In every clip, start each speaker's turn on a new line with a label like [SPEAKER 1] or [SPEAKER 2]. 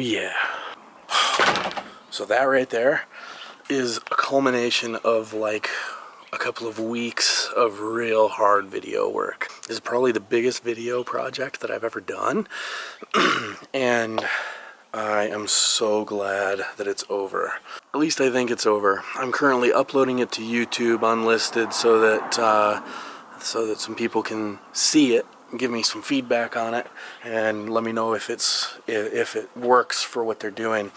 [SPEAKER 1] yeah. So that right there is a culmination of like a couple of weeks of real hard video work. This is probably the biggest video project that I've ever done. And I am so glad that it's over. At least I think it's over. I'm currently uploading it to YouTube unlisted so that some people can see it, give me some feedback on it, and let me know if it works for what they're doing.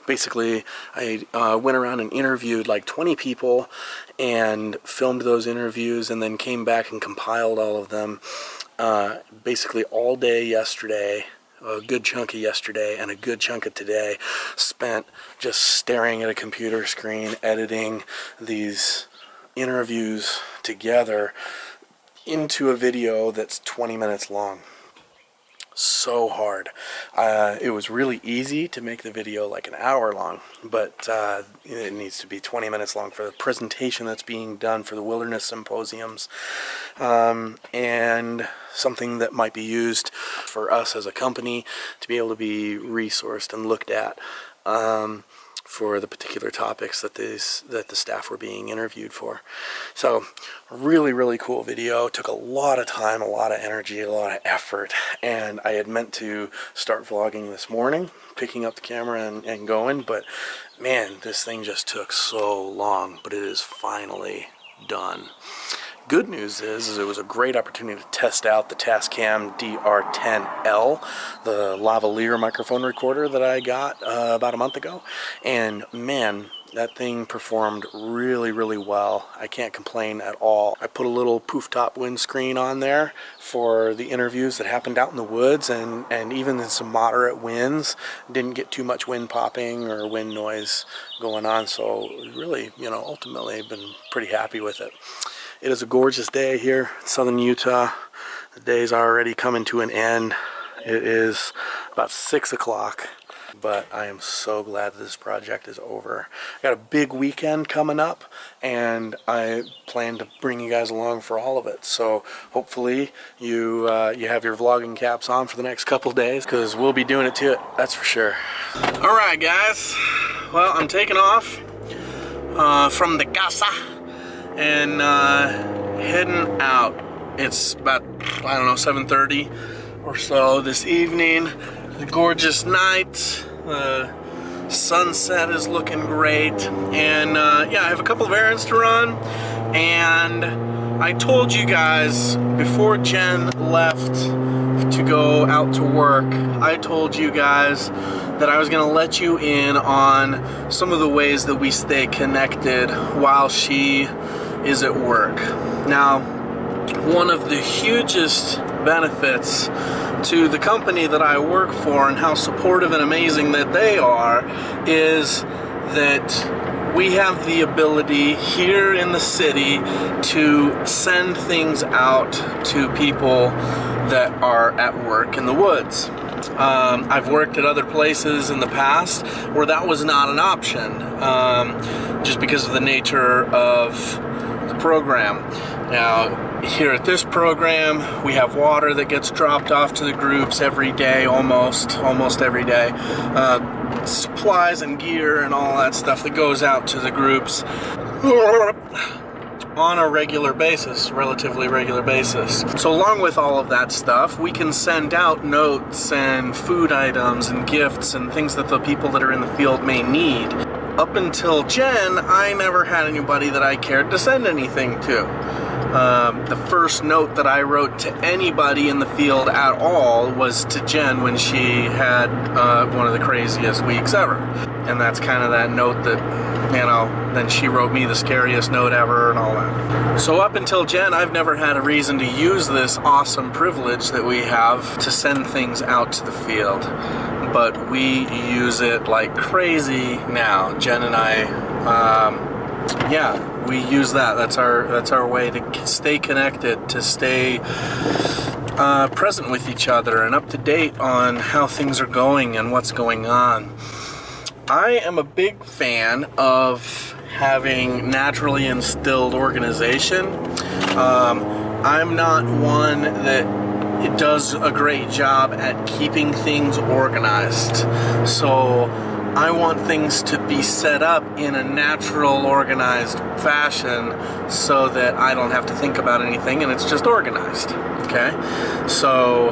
[SPEAKER 1] Basically, I went around and interviewed like 20 people and filmed those interviews, and then came back and compiled all of them basically all day yesterday. A good chunk of yesterday and a good chunk of today spent just staring at a computer screen, editing these interviews together into a video that's 20 minutes long. So hard. It was really easy to make the video like an hour long, but it needs to be 20 minutes long for the presentation that's being done for the wilderness symposiums, and something that might be used for us as a company to be able to be resourced and looked at for the particular topics that the staff were being interviewed for. So really, really cool video. Took a lot of time, a lot of energy, a lot of effort, and I had meant to start vlogging this morning, picking up the camera and going, but man, this thing just took so long, but it is finally done. Good news is it was a great opportunity to test out the Tascam DR10L, the lavalier microphone recorder that I got about a month ago, and man, that thing performed really, really well. I can't complain at all. I put a little poof top windscreen on there for the interviews that happened out in the woods, and even in some moderate winds, didn't get too much wind popping or wind noise going on, so really, you know, ultimately I've been pretty happy with it. It is a gorgeous day here in southern Utah. The day's already coming to an end. It is about 6 o'clock, but I am so glad that this project is over. I got a big weekend coming up, and I plan to bring you guys along for all of it. So hopefully you have your vlogging caps on for the next couple days, because we'll be doing it to it, that's for sure. All right, guys. Well, I'm taking off from the casa and heading out. It's about, I don't know, 7:30 or so this evening. The gorgeous night, the sunset is looking great, and yeah, I have a couple of errands to run. And I told you guys before Jen left to go out to work, I told you guys that I was going to let you in on some of the ways that we stay connected while she is at work. Now, one of the hugest benefits to the company that I work for and how supportive and amazing that they are is that we have the ability here in the city to send things out to people that are at work in the woods. I've worked at other places in the past where that was not an option, just because of the nature of the program. Now, here at this program, we have water that gets dropped off to the groups every day, almost every day. Supplies and gear and all that stuff that goes out to the groups on a regular basis, relatively regular basis. So along with all of that stuff, we can send out notes and food items and gifts and things that the people that are in the field may need. Up until Jen, I never had anybody that I cared to send anything to. The first note that I wrote to anybody in the field at all was to Jen when she had one of the craziest weeks ever. And that's kind of that note that, you know, then she wrote me the scariest note ever and all that. So up until Jen, I've never had a reason to use this awesome privilege that we have to send things out to the field. But we use it like crazy now. Jen and I, yeah, we use that. That's our way to stay connected, to stay present with each other and up to date on how things are going and what's going on. I am a big fan of having naturally instilled organization. I'm not one that it does a great job at keeping things organized. So I want things to be set up in a natural, organized fashion so that I don't have to think about anything and it's just organized, okay? So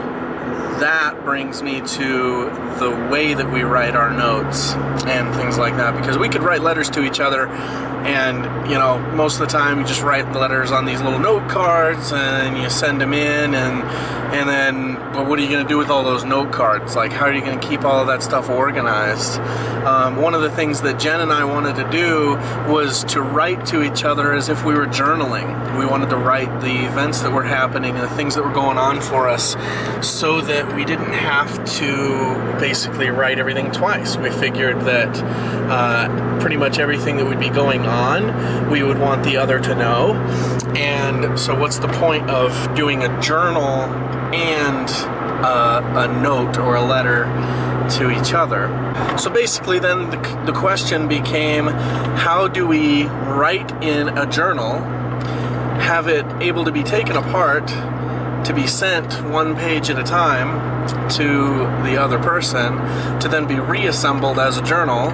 [SPEAKER 1] that brings me to the way that we write our notes and things like that, because we could write letters to each other and, you know, most of the time you just write the letters on these little note cards and you send them in, and then, but what are you going to do with all those note cards? Like, how are you going to keep all of that stuff organized? One of the things that Jen and I wanted to do was to write to each other as if we were journaling. We wanted to write the events that were happening and the things that were going on for us so that we didn't have to basically write everything twice. We figured that pretty much everything that would be going on, we would want the other to know. And so what's the point of doing a journal and a note or a letter to each other? So basically then the question became, how do we write in a journal, have it able to be taken apart to be sent one page at a time to the other person, to then be reassembled as a journal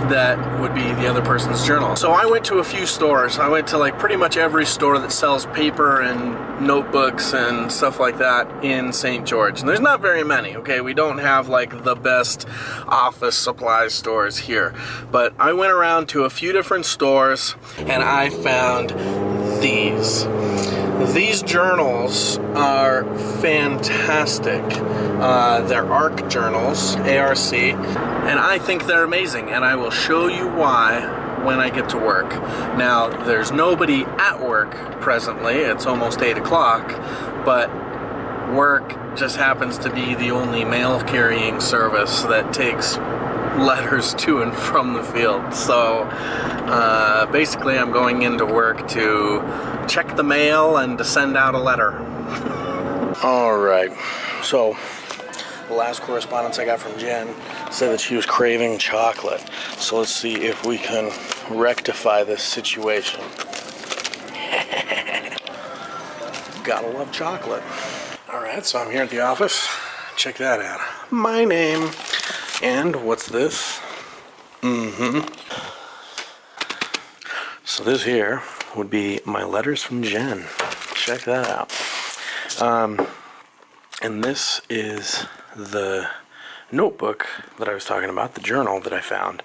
[SPEAKER 1] that would be the other person's journal. So I went to a few stores. I went to like pretty much every store that sells paper and notebooks and stuff like that in St. George. And there's not very many, okay? We don't have like the best office supply stores here. But I went around to a few different stores and I found these. These journals are fantastic. They're ARC journals, ARC, and I think they're amazing, and I will show you why when I get to work. Now, there's nobody at work presently. It's almost 8 o'clock, but work just happens to be the only mail carrying service that takes letters to and from the field. So basically I'm going into work to check the mail and to send out a letter. Alright, so the last correspondence I got from Jen said that she was craving chocolate. So let's see if we can rectify this situation. Gotta love chocolate. Alright, so I'm here at the office. Check that out. My name. And what's this? So this here would be my letters from Jen. Check that out. And this is the notebook that I was talking about, the journal that I found.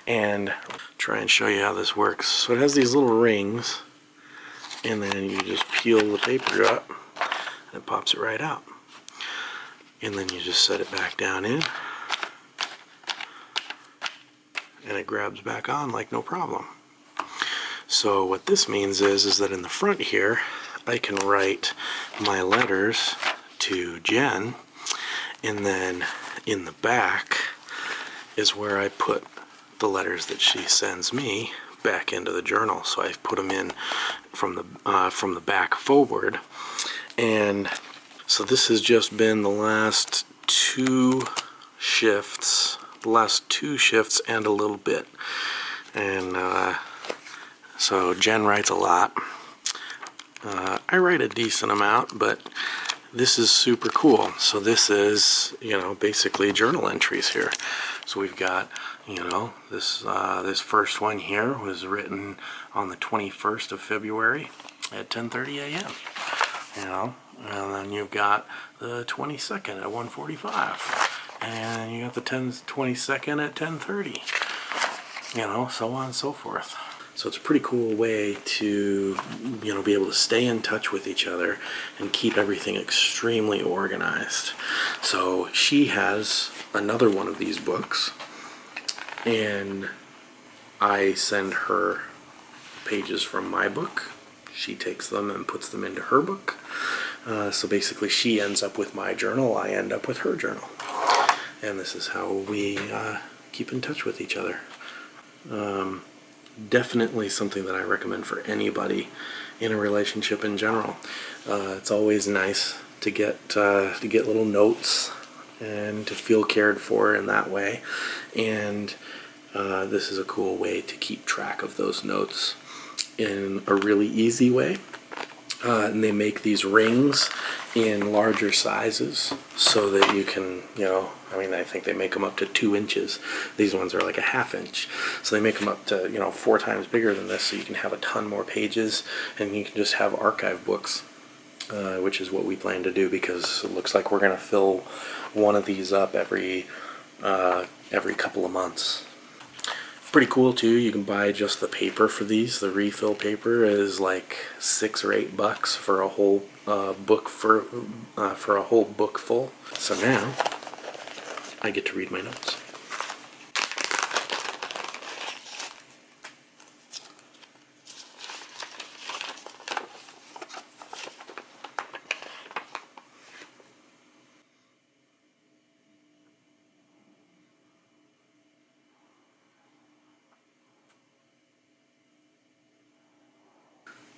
[SPEAKER 1] And I'll try and show you how this works. So it has these little rings, and then you just peel the paper up, and it pops it right out. And then you just set it back down in, and it grabs back on like no problem. So what this means is that in the front here, I can write my letters to Jen, and then in the back is where I put the letters that she sends me back into the journal. So I've put them in from the back forward, and so this has just been the last two shifts and a little bit. And so Jen writes a lot. I write a decent amount, but this is super cool. So this is, you know, basically journal entries here. So we've got, you know, this first one here was written on the 21st of February at 10:30 a.m. You know, and then you've got the 22nd at 1:45. And you got the 22nd at 10:30, you know, so on and so forth. So it's a pretty cool way to, you know, be able to stay in touch with each other and keep everything extremely organized. So she has another one of these books, and I send her pages from my book. She takes them and puts them into her book. So basically she ends up with my journal, I end up with her journal. And this is how we keep in touch with each other. Definitely something that I recommend for anybody in a relationship in general. It's always nice to get little notes and to feel cared for in that way. And this is a cool way to keep track of those notes in a really easy way. And they make these rings in larger sizes so that you can, I mean, I think they make them up to 2 inches. These ones are like a 1/2 inch. So they make them up to, 4 times bigger than this, so you can have a ton more pages, and you can just have archive books, which is what we plan to do, because it looks like we're going to fill one of these up every couple of months. Pretty cool too. You can buy just the paper for these. The refill paper is like $6 or $8 for a whole book for a whole book full. So now I get to read my notes.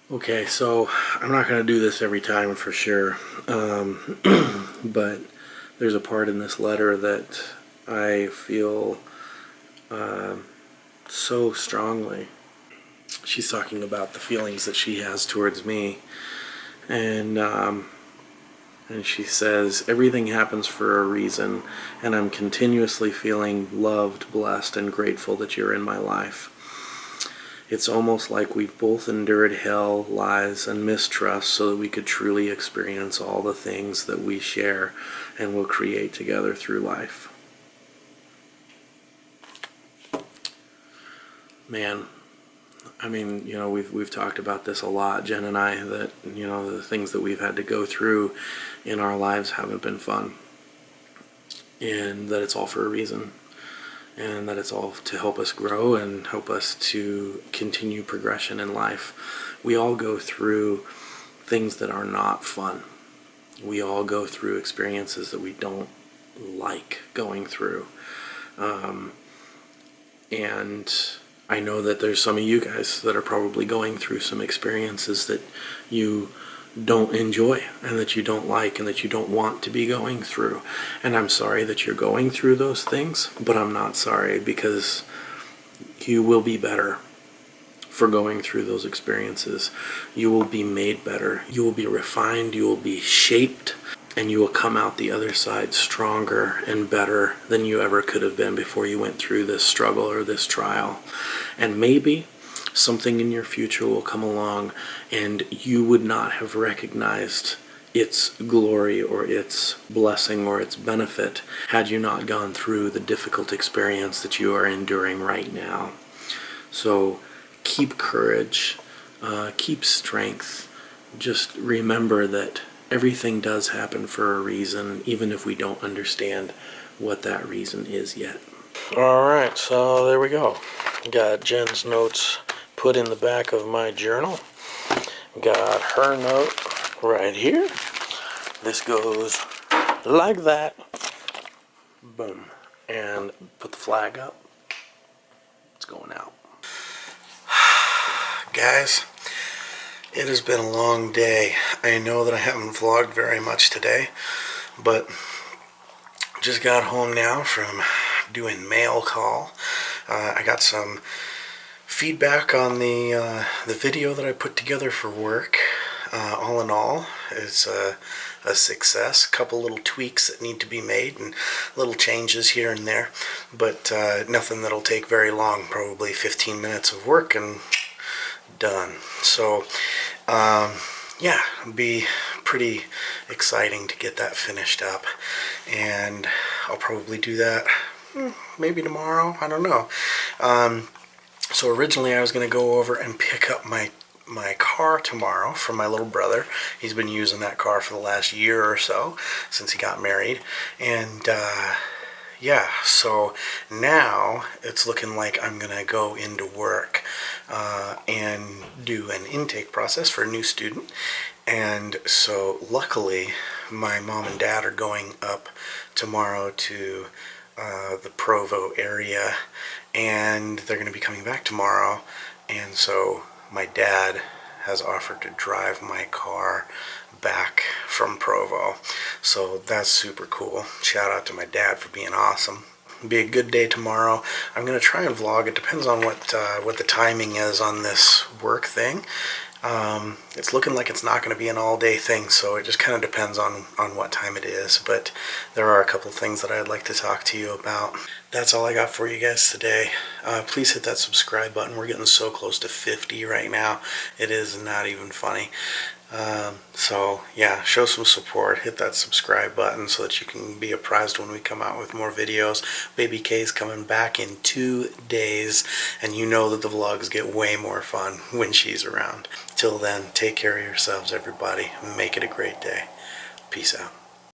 [SPEAKER 1] Okay, so I'm not going to do this every time for sure, but there's a part in this letter that I feel so strongly. She's talking about the feelings that she has towards me, and she says, everything happens for a reason, and I'm continuously feeling loved, blessed, and grateful that you're in my life. It's almost like we've both endured hell, lies, and mistrust so that we could truly experience all the things that we share and will create together through life. Man, I mean, we've talked about this a lot, Jen and I, that, the things that we've had to go through in our lives haven't been fun. And that it's all for a reason. And that it's all to help us grow and help us to continue progression in life. We all go through things that are not fun. We all go through experiences that we don't like going through. And I know that there's some of you guys that are probably going through some experiences that you don't enjoy and that you don't like and that you don't want to be going through. And I'm sorry that you're going through those things, but I'm not sorry, because you will be better for going through those experiences. You will be made better. You will be refined. You will be shaped, and you will come out the other side stronger and better than you ever could have been before you went through this struggle or this trial. And maybe something in your future will come along and you would not have recognized its glory or its blessing or its benefit had you not gone through the difficult experience that you are enduring right now. So keep courage, keep strength. Just remember that everything does happen for a reason, even if we don't understand what that reason is yet. Alright, so there we go. Got Jen's notes put in the back of my journal. Got her note right here. This goes like that. Boom. And put the flag up. It's going out. Guys, it has been a long day. I know that I haven't vlogged very much today, but just got home now from doing mail call. I got some feedback on the video that I put together for work. All in all, it's a success. A couple little tweaks that need to be made and little changes here and there, but nothing that'll take very long. Probably 15 minutes of work and done. So yeah, it'll be pretty exciting to get that finished up, and I'll probably do that maybe tomorrow. I don't know. So originally I was going to go over and pick up my car tomorrow from my little brother. He's been using that car for the last year or so since he got married, and yeah, so now it's looking like I'm gonna go into work and do an intake process for a new student. And so luckily my mom and dad are going up tomorrow to the Provo area, and they're going to be coming back tomorrow. And so my dad has offered to drive my car back from Provo. So that's super cool. Shout out to my dad for being awesome. It'll be a good day tomorrow. I'm going to try and vlog. It depends on what the timing is on this work thing. It's looking like it's not going to be an all-day thing, so it just kind of depends on what time it is. But there are a couple things that I'd like to talk to you about. That's all I got for you guys today. Please hit that subscribe button. We're getting so close to 50 right now. It is not even funny. So yeah, show some support. Hit that subscribe button so that you can be apprised when we come out with more videos. Baby Kae's coming back in 2 days, and you know that the vlogs get way more fun when she's around. Till then, take care of yourselves, everybody. Make it a great day. Peace out.